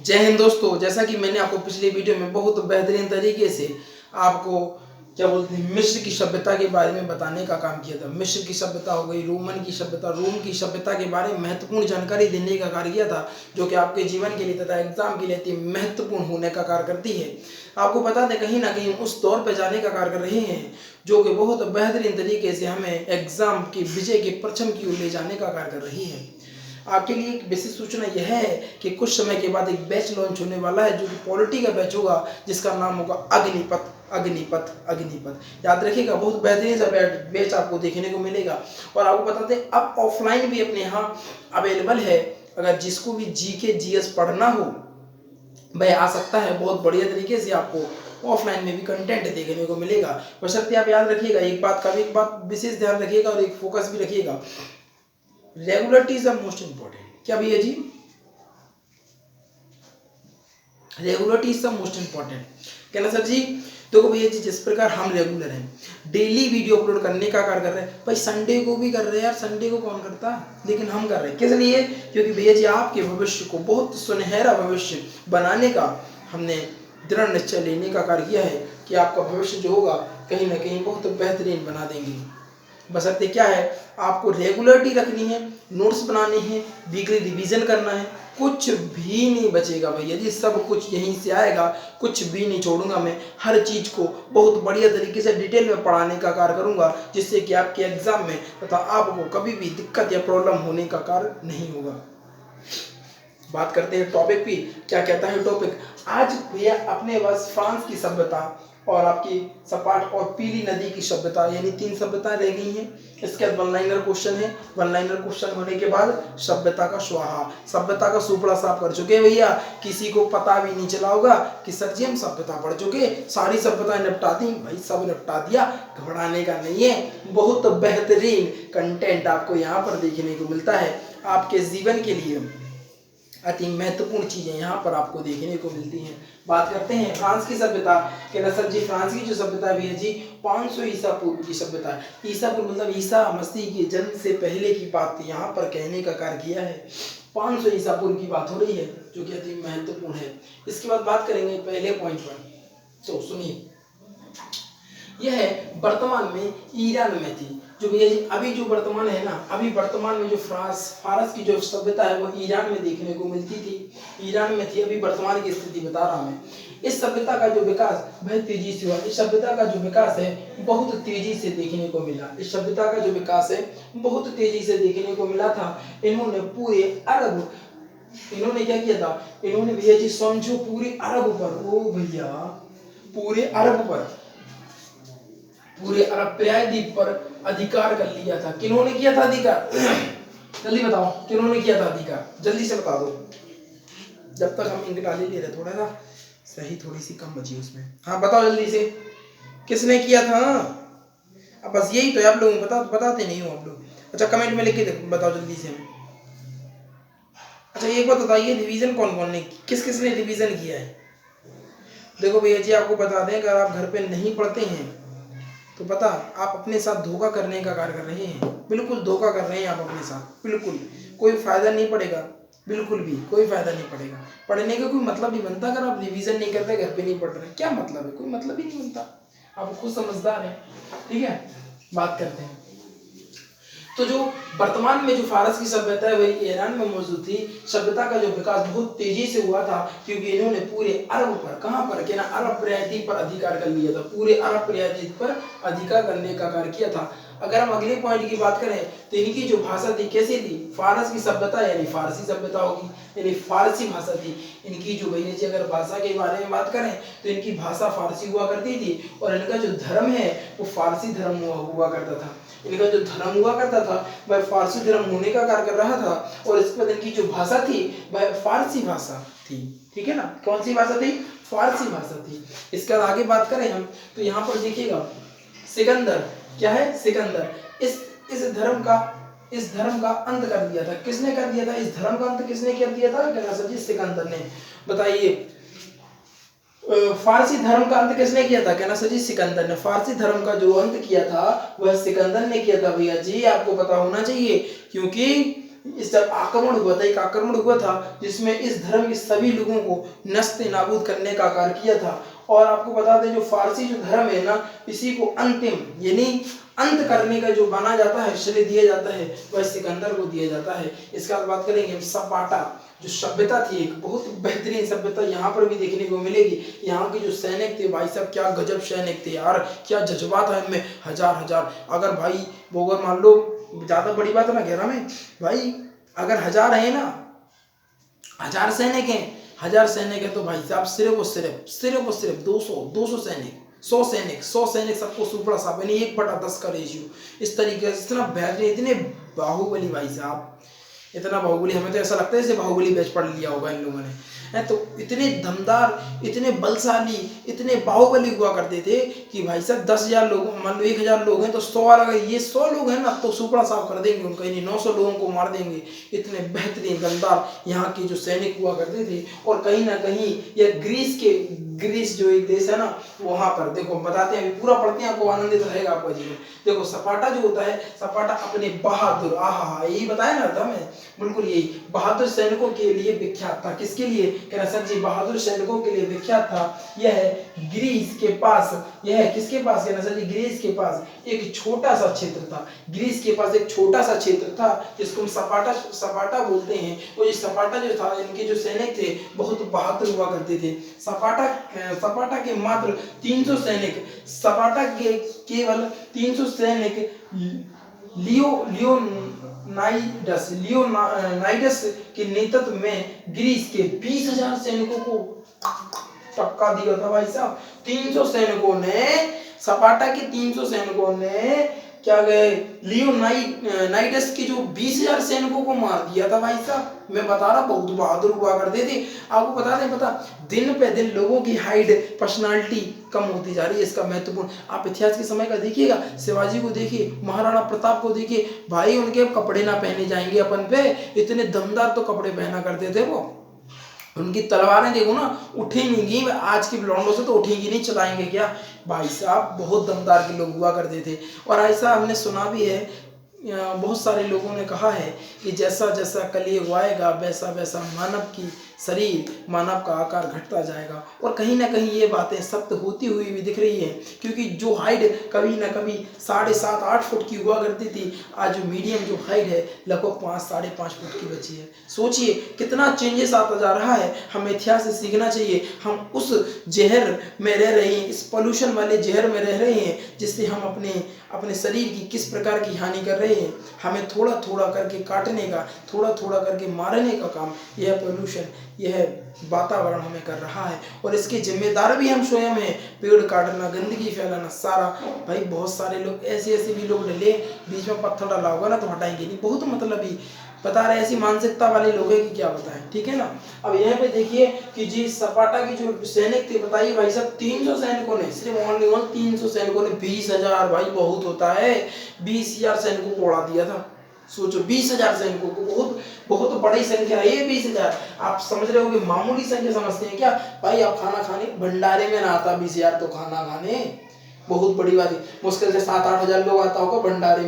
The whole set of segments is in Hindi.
जय हिंद दोस्तों। जैसा कि मैंने आपको पिछली वीडियो में बहुत बेहतरीन तरीके से आपको क्या बोलते हैं मिस्र की सभ्यता के बारे में बताने का काम किया था। मिस्र की सभ्यता हो गई, रोमन की सभ्यता, रोम की सभ्यता के बारे में महत्वपूर्ण जानकारी देने का कार्य किया था, जो कि आपके जीवन के लिए तथा एग्जाम के लिए अति महत्वपूर्ण होने का कार्य करती है। आपको बता दें कहीं ना कहीं उस दौर पर जाने का कार्य कर रहे हैं जो कि बहुत बेहतरीन तरीके से हमें एग्जाम की विजय के परचम की ओर ले जाने का कार्य कर रही है। आपके लिए एक विशेष सूचना यह है कि कुछ समय के बाद एक बैच लॉन्च होने वाला है जो कि पॉलिटी का बैच होगा, जिसका नाम होगा अग्निपथ। अग्निपथ अग्निपथ याद रखिएगा, बहुत बेहतरीन सा बैच आपको देखने को मिलेगा। और आपको बताते हैं अब ऑफलाइन भी अपने यहाँ अवेलेबल है। अगर जिसको भी जीके जीएस पढ़ना हो वह आ सकता है। बहुत बढ़िया तरीके से आपको ऑफलाइन में भी कंटेंट देखने को मिलेगा। बशर्ते आप याद रखिएगा, एक बात विशेष ध्यान रखिएगा और एक फोकस भी रखिएगा। Regularity is the most important. क्या भैया जी? Regularity is the most important. कहना सर जी, देखो भैया जी, जिस प्रकार हम रेगुलर हैं, डेली वीडियो अपलोड करने का कार्य कर रहे हैं, भाई संडे को भी कर रहे हैं यार। संडे को कौन करता, लेकिन हम कर रहे हैं। किस लिए? क्योंकि भैया जी आपके भविष्य को बहुत सुनहरा भविष्य बनाने का हमने दृढ़ निश्चय लेने का कार्य किया है कि आपका भविष्य जो होगा कहीं ना कहीं बहुत बेहतरीन बना देंगे। बशर्ते क्या है, आपको रेगुलरिटी रखनी है, नोट्स बनाने हैं, वीकली रिवीजन करना है। कुछ भी नहीं बचेगा भैया जी, सब कुछ यहीं से आएगा। कुछ भी नहीं छोड़ूंगा मैं, हर चीज को बहुत बढ़िया तरीके से डिटेल में पढ़ाने का कार्य करूंगा, जिससे कि आपके एग्जाम में तथा आपको कभी भी दिक्कत या प्रॉब्लम होने का कार्य नहीं होगा। बात करते हैं टॉपिक भी, क्या कहता है टॉपिक आज भैया अपने पास फ्रांस की सभ्यता और आपकी सपाट और पीली नदी की सभ्यता, यानी 3 सभ्यताएं रह गई हैं। इसके बाद वन लाइनर क्वेश्चन है। वन लाइनर क्वेश्चन होने के बाद सभ्यता का स्वाहा, सभ्यता का सुपड़ा साफ कर चुके हैं भैया। किसी को पता भी नहीं चला होगा कि सर जी हम सभ्यता पढ़ चुके, सारी सभ्यताएं निपटा दी। भाई सब निपटा दिया, घबराने का नहीं है। बहुत बेहतरीन कंटेंट आपको यहाँ पर देखने को मिलता है। आपके जीवन के लिए अति महत्वपूर्ण चीजें यहाँ पर आपको देखने को मिलती हैं। बात करते हैं फ्रांस की सभ्यता के। सर जी फ्रांस की जो सभ्यता भी है जी 500 ईसा पूर्व की सभ्यता है। ईसा पूर्व मतलब ईसा मसीह के जन्म से पहले की बात यहाँ पर कहने का कार्य किया है। 500 ईसा पूर्व की बात हो रही है, जो कि अति महत्वपूर्ण है। इसके बाद बात करेंगे पहले पॉइंट पर, तो सुनिए। यह वर्तमान में ईरान में थी। जो भैया जी अभी जो वर्तमान है ना, अभी वर्तमान में जो फारस की जो सभ्यता है वो ईरान में देखने को मिलती थी, ईरान में थी। अभी वर्तमान की स्थिति बता रहा मैं। इस सभ्यता का जो विकास वह तेजी से हुआ। इस सभ्यता का जो विकास है बहुत तेजी से देखने को मिला। इस सभ्यता का जो विकास है बहुत तेजी से देखने को मिला था। इन्होंने पूरे अरब, इन्होंने क्या किया था, इन्होंने भैया जी समझो पूरे अरब पर, ओ भैया पूरे अरब पर, पूरे अरब प्रायद्वीप पर अधिकार कर लिया था। किन्होंने किया था अधिकार? जल्दी बताओ किन्होंने किया था अधिकार, जल्दी से बता दो। जब तक हम इंक डाली ले रहे, थोड़ा सा सही थोड़ी सी कम बची उसमें। हाँ बताओ जल्दी से, किसने किया था? अब बस यही तो आप लोग बताते नहीं हो आप लोग। अच्छा कमेंट में लिख के बताओ जल्दी से। अच्छा एक बात बताइए, रिवीजन कौन कौन ने, किस किस ने रिवीजन किया है? देखो भैया जी आपको बता दें, अगर आप घर पे नहीं पढ़ते हैं तो पता आप अपने साथ धोखा करने का कार्य कर रहे हैं। बिल्कुल धोखा कर रहे हैं आप अपने साथ। बिल्कुल कोई फायदा नहीं पड़ेगा, बिल्कुल भी कोई फायदा नहीं पड़ेगा। पढ़ने का कोई मतलब नहीं बनता अगर आप रिवीजन नहीं करते, घर पे नहीं पढ़ रहे। क्या मतलब है? कोई मतलब ही नहीं बनता। आप खुद समझदार हैं, ठीक है। बात करते हैं तो जो वर्तमान में जो फारस की सभ्यता है वही ईरान में मौजूद थी। सभ्यता का जो विकास बहुत तेजी से हुआ था, क्योंकि इन्होंने पूरे अरब पर, कहां पर कि ना, अरब प्रायद्वीप पर अधिकार कर लिया था। पूरे अरब प्रायद्वीप पर अधिकार करने का कार्य किया था। अगर हम अगले पॉइंट की बात करें तो इनकी जो भाषा थी कैसी थी? फारस की सभ्यता यानी फारसी सभ्यता होगी, यानी फारसी भाषा थी इनकी। जो भैया जी अगर भाषा के बारे में बात करें तो इनकी भाषा फारसी हुआ करती थी, और इनका जो धर्म है वो फारसी धर्म हुआ करता था। इनका जो धर्म हुआ करता था वह फारसी धर्म होने का कार्य कर रहा था। और इसके बाद इनकी जो भाषा थी वह फारसी भाषा थी, ठीक है ना। कौन सी भाषा थी? फारसी भाषा थी। इसके बाद आगे बात करें हम तो यहाँ पर देखिएगा, सिकंदर क्या है? सिकंदर इस धर्म का अंत कर दिया था। किसने कर दिया था? इस धर्म का अंत किसने कर दिया था? कहना सर जी सिकंदर ने। बताइए फारसी धर्म का अंत किसने किया था? कहना सर जी सिकंदर ने। फारसी धर्म का जो अंत किया था वह सिकंदर ने किया था भैया जी, आपको पता होना चाहिए। क्योंकि इस जब आक्रमण हुआ था, एक आक्रमण हुआ था जिसमें इस धर्म के सभी लोगों को नस्ते नाबूद करने का कार्य किया था। और आपको बता दें जो फारसी जो धर्म है ना, इसी को अंतिम यानी अंत करने का जो माना जाता है, श्रेय दिया जाता है, वह सिकंदर को दिया जाता है। इसके बाद बात करेंगे सपाटा जो सभ्यता थी, एक बहुत बेहतरीन सभ्यता यहाँ पर भी देखने को मिलेगी। यहाँ के जो सैनिक थे भाई साहब, क्या गजब सैनिक थे यार, क्या जज्बा था इनमें, हजार हजार। अगर भाई वो अगर मान लो, ज्यादा बड़ी बात ना कह रहा मैं भाई, अगर 1000 है ना, 1000 सैनिक हैं, 1000 सैनिक है तो भाई साहब सिर्फ और सिर्फ 200 सैनिक, 100 सैनिक सबको सुपड़ा साहब, यानी 1/10 का रेशियो। इस तरीके से इतना बेहतरीन, इतने बाहुबली भाई साहब, इतना बाहुबली, हमें तो ऐसा लगता है जैसे बाहुबली बैच पढ़ लिया होगा इन लोगों ने है। तो इतने दमदार, इतने बलशाली, इतने बाहुबली हुआ करते थे कि भाई साहब 10,000 लोग, मान लो 1,000 लोग हैं तो 100 अलग, ये 100 लोग हैं ना तो सुपड़ा साफ कर देंगे उनका, यानी 900 लोगों को मार देंगे। इतने बेहतरीन दमदार यहाँ के जो सैनिक हुआ करते थे। और कहीं ना कहीं यह ग्रीस जो एक देश है ना, वहां पर देखो बताते हैं, पूरा पढ़ते हैं, आपको आनंदित रहेगा आपका जीवन। देखो सपाटा जो होता है, सपाटा अपने बहादुर, आहा यही बताया ना था मैं, बिल्कुल यही, बहादुर सैनिकों के लिए विख्यात था। किसके लिए कह रहा सर जी, बहादुर सैनिकों के लिए विख्यात था। यह ग्रीस के पास, यह किसके पास कह रहा सर जी, ग्रीस के पास एक छोटा सा क्षेत्र था। ग्रीस के पास एक छोटा सा क्षेत्र था जिसको हम सपाटा बोलते हैं। और ये सपाटा जो था, इनके जो सैनिक थे बहुत बहादुर हुआ करते थे। सपाटा के मात्र 300 सैनिक, सपाटा के केवल 300 सैनिक लियोनाइडस के नेतृत्व में ग्रीस के 20,000 सैनिकों को टक्का दिया था भाई साहब। 300 सैनिकों ने, सपाटा के 300 सैनिकों ने क्या गए, लियोनाइडस के जो 20,000 सैनिकों को मार दिया था भाई साहब। मैं बता रहा बहुत बहादुर हुआ करते थे। आपको पता दिन पे दिन लोगों की हाइट, पर्सनालिटी कम होती जा रही है। इसका महत्वपूर्ण आप इतिहास के समय का देखिएगा, शिवाजी को देखिए, महाराणा प्रताप को देखिए भाई, उनके कपड़े ना पहने जाएंगे अपन पे, इतने दमदार तो कपड़े पहना करते थे वो। उनकी तलवारें देखो ना, उठेंगी, आज के लौंडों से तो उठेंगी नहीं, चलाएंगे क्या भाई साहब। बहुत दमदार के लोग हुआ करते थे। और ऐसा हमने सुना भी है, बहुत सारे लोगों ने कहा है कि जैसा जैसा कलयुग आएगा वैसा वैसा मानव की शरीर, मानव का आकार घटता जाएगा। और कहीं ना कहीं ये बातें सत्य होती हुई भी दिख रही है, क्योंकि जो हाइट कभी ना कभी 7.5-8 फुट की हुआ करती थी, आज जो मीडियम जो हाइट है लगभग 5-5.5 फुट की बची है। सोचिए कितना चेंजेस आता जा रहा है। हमें इतिहास से सीखना चाहिए। हम उस जहर में रह रहे हैं, इस पोल्यूशन वाले जहर में रह रहे हैं, जिससे हम अपने शरीर की किस प्रकार की हानि कर रहे हैं। हमें थोड़ा थोड़ा करके काटने का, थोड़ा थोड़ा करके मारने का काम यह पोल्यूशन, यह वातावरण हमें कर रहा है। और इसके जिम्मेदार भी हम स्वयं हैं। पेड़ काटना, गंदगी फैलाना, सारा भाई बहुत सारे लोग ऐसे भी लोग डले, बीच में पत्थर डाला होगा ना तो हटाएंगे नहीं, बहुत मतलब ही बता रहे, ऐसी मानसिकता वाले लोग हैं कि क्या बताएं, ठीक है ना। अब यहाँ पे देखिए कि जी सपाटा की जो सैनिक थे, बताइए भाई साहब 300 सैनिकों ने, सिर्फ ओनली 300 सैनिकों ने 20,000, भाई बहुत होता है, 20,000 सैनिकों को उड़ा दिया था। सोचो 20,000 सैनिकों को, बहुत बहुत बड़ी संख्या है ये 20,000। आप समझ रहे हो कि मामूली संख्या समझते हैं क्या भाई। आप खाना खाने भंडारे में ना आता 20,000 तो खाना खाने, बहुत बड़ी बात है। मुश्किल से 7-8 हजार लोग आता होगा भंडारे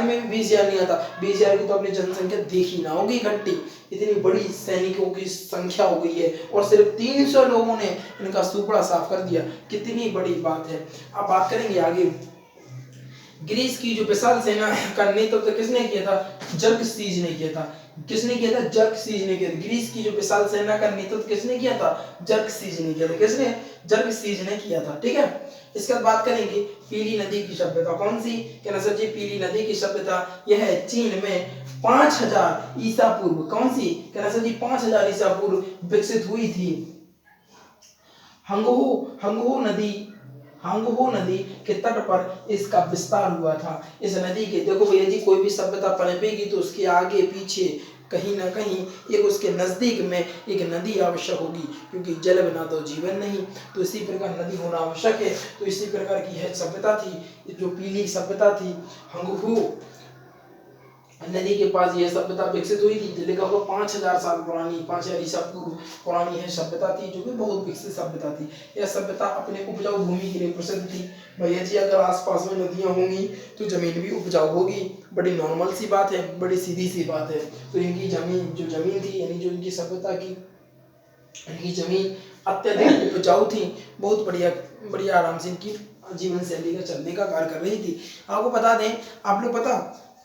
में भी 20,000 नहीं आता। 20,000 की तो अपनी जनसंख्या देखी ना होगी इकट्ठी, इतनी बड़ी सैनिकों की संख्या हो गई है। और सिर्फ 300 लोगों ने इनका सुपड़ा साफ कर दिया, कितनी बड़ी बात है। अब बात करेंगे आगे, ग्रीस की जो विशाल सेना का नेतृत्व किसने किया था, जर्कसीज ने किया था। किसने किया था, जर्कसीज ने किया था। ग्रीस की जो विशाल सेना का नेतृत्व किसने किया था, जर्कसीज ने किया था। किसने, जर्कसीज ने किया था, ठीक है। इसके बाद बात करेंगे पीली नदी की सभ्यता, कौन सी, कहना सर जी पीली नदी की सभ्यता, यह है चीन में 5000 ईसा पूर्व, कौन सी, कहना सर जी 5000 ईसा पूर्व विकसित हुई थी। हांगहो नदी के तट पर इसका विस्तार हुआ था। इस नदी के, देखो भैया जी कोई भी सभ्यता पनपेगी तो उसके आगे पीछे कहीं ना कहीं एक उसके नजदीक में एक नदी आवश्यक होगी, क्योंकि जल बिना तो जीवन नहीं। तो इसी प्रकार नदी होना आवश्यक है। तो इसी प्रकार की यह सभ्यता थी, जो पीली सभ्यता थी, हांगहो नदी के पास यह सभ्यता विकसित हुई थी। लगभग 5,000 साल पुरानी, 5,000 ईसा पूर्व पुरानी यह सभ्यता थी, जो कि बहुत विकसित सभ्यता थी। यह सभ्यता अपने उपजाऊ भूमि के लिए प्रसिद्ध थी। भैया जी अगर आसपास में नदियां होंगी तो जमीन भी उपजाऊ होगी। बड़ी नॉर्मल सी बात है, बड़ी सीधी सी बात है। तो इनकी जमीन थी, यानी जो इनकी सभ्यता की, इनकी जमीन अत्यधिक उपजाऊ थी, बहुत बढ़िया बढ़िया आराम से इनकी जीवन शैली का चलने का कार्य कर रही थी। आपको बता दें,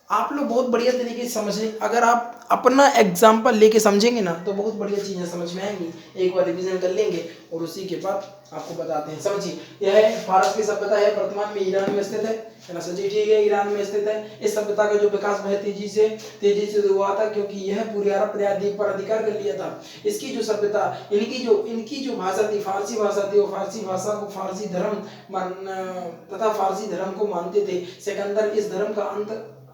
आप लोग बहुत बढ़िया तरीके से समझ लें। अगर आप अपना एग्जाम्पल लेके समझेंगे ना तो बहुत बढ़िया चीज़ें समझ में आएंगी। एक बार रिवीजन कर लेंगे और उसी के बाद आपको बताते हैं। समझिए, यह है भारत की सभ्यता है, वर्तमान में ईरान में स्थित है ना सर जी? ठीक है, ईरान में स्थित है। इस सभ्यता का जो विकास बहुत तेजी से हुआ था, क्योंकि यह पूरे अरब प्रायद्वीप पर अधिकार कर लिया था। इसकी जो सभ्यता, इनकी जो भाषा थी, फारसी भाषा थी, और फारसी भाषा को फारसी धर्म तथा फारसी धर्म को मानते थे। सिकंदर इस धर्म का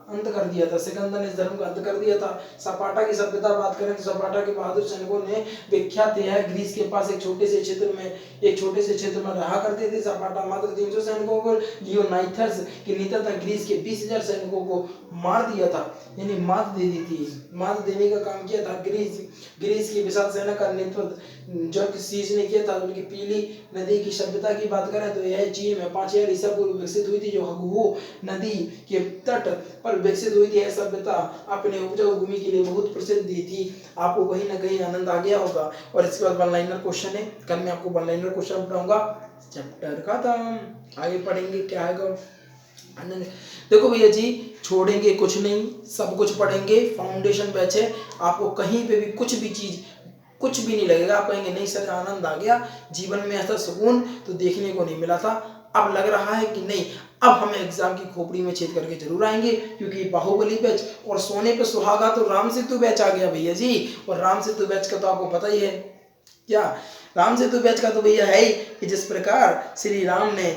अंत कर दिया था। सिकंदर ने इस धर्म का अंत कर दिया था। सपाटा की सभ्यता बात करें तो सपाटा के बहादुर सैनिकों ने विख्यात है ग्रीस के पास एक छोटे से क्षेत्र में रहा करते थे। सपाटा मात्र 300 सैनिकों को, लियोनाइथस के नेतृत्व में ग्रीस के 20,000 सैनिकों को मार दिया था, यानी मात दे दी थी। मात देने का काम किया था। ग्रीस की विशाल सेना का नेतृत्व जर्कसीस ने किया था। उनकी पीली नदी की सभ्यता की बात करें तो यह चीन में 5000 ईसा पूर्व विकसित हुई थी, जो हगुओ नदी के तट पर विकसित हुई थी। यह सभ्यता अपने उपजाऊ भूमि के लिए बहुत प्रसिद्ध थी। आपको कहीं ना कहीं आनंद आ गया होगा। और इसके बाद वन लाइनर क्वेश्चन है, कल मैं आपको वन लाइनर क्वेश्चन पढ़ाऊंगा। चैप्टर खत्म, आगे पढ़ेंगे क्या है। देखो भैया जी, छोड़ेंगे कुछ नहीं, सब कुछ पढ़ेंगे। फाउंडेशन बैच है, आपको कहीं पे भी कुछ भी नहीं लगेगा। आप कहेंगे नहीं सर आनंद आ गया, जीवन में ऐसा सुकून तो देखने को नहीं मिला था। अब लग रहा है कि नहीं, अब हम एग्जाम की खोपड़ी में छेद करके जरूर आएंगे, क्योंकि बाहुबली बैच और सोने पे सुहागा तो राम सेतु बैच आ गया भैया जी। और राम सेतु बैच का तो आपको पता ही है क्या, राम सेतु बैच का तो भैया है ही कि जिस प्रकार श्री राम ने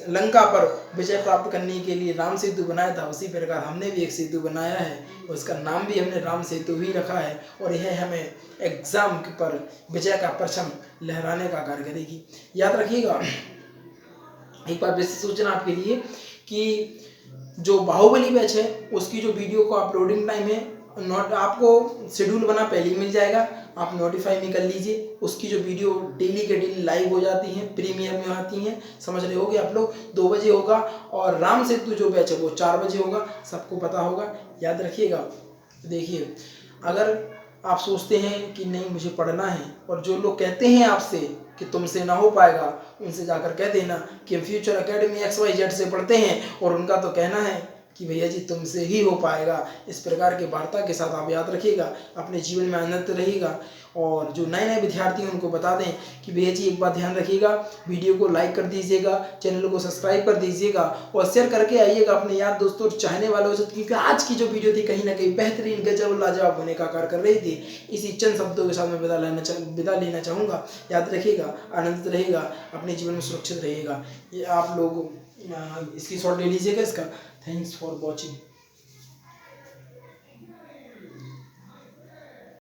लंका पर विजय प्राप्त करने के लिए राम सेतु बनाया था, उसी प्रकार हमने भी एक सेतु बनाया है। उसका नाम भी हमने राम सेतु ही रखा है। और यह हमें एग्जाम पर विजय का परचम लहराने का कार्य करेगी। याद रखिएगा, एक बार विशेष सूचना आपके लिए कि जो बाहुबली बैच है उसकी जो वीडियो को अपलोडिंग टाइम है, आपको शेड्यूल बना पहले ही मिल जाएगा, आप नोटिफाई भी कर लीजिए। उसकी जो वीडियो डेली के डेली लाइव हो जाती हैं, प्रीमियर में आती हैं, समझ रहे होगे आप लोग। 2 बजे होगा। और राम सेतु जो बैच है वो 4 बजे होगा, सबको पता होगा, याद रखिएगा। देखिए, अगर आप सोचते हैं कि नहीं मुझे पढ़ना है, और जो लोग कहते हैं आपसे कि तुमसे ना हो पाएगा, उनसे जाकर कह देना कि हम फ्यूचर एकेडमी XYZ से पढ़ते हैं, और उनका तो कहना है कि भैया जी तुमसे ही हो पाएगा। इस प्रकार के वार्ता के साथ आप याद रखिएगा, अपने जीवन में आनंद रहेगा। और जो नए नए विद्यार्थी हैं उनको बता दें कि भैया जी एक बात ध्यान रखिएगा, वीडियो को लाइक कर दीजिएगा, चैनल को सब्सक्राइब कर दीजिएगा, और शेयर करके आइएगा अपने यार दोस्तों चाहने वालों से, क्योंकि आज की जो वीडियो थी कहीं ना कहीं बेहतरीन गजब लाजवाब होने का कार्य कर रही थी। इसी चंद शब्दों के साथ मैं विदा लेना चाहूँगा। याद रखिएगा, आनंदित रहेगा, अपने जीवन में सुरक्षित रहेगा। ये आप लोग स्क्रीनशॉट ले लीजिएगा इसका। Thanks for watching.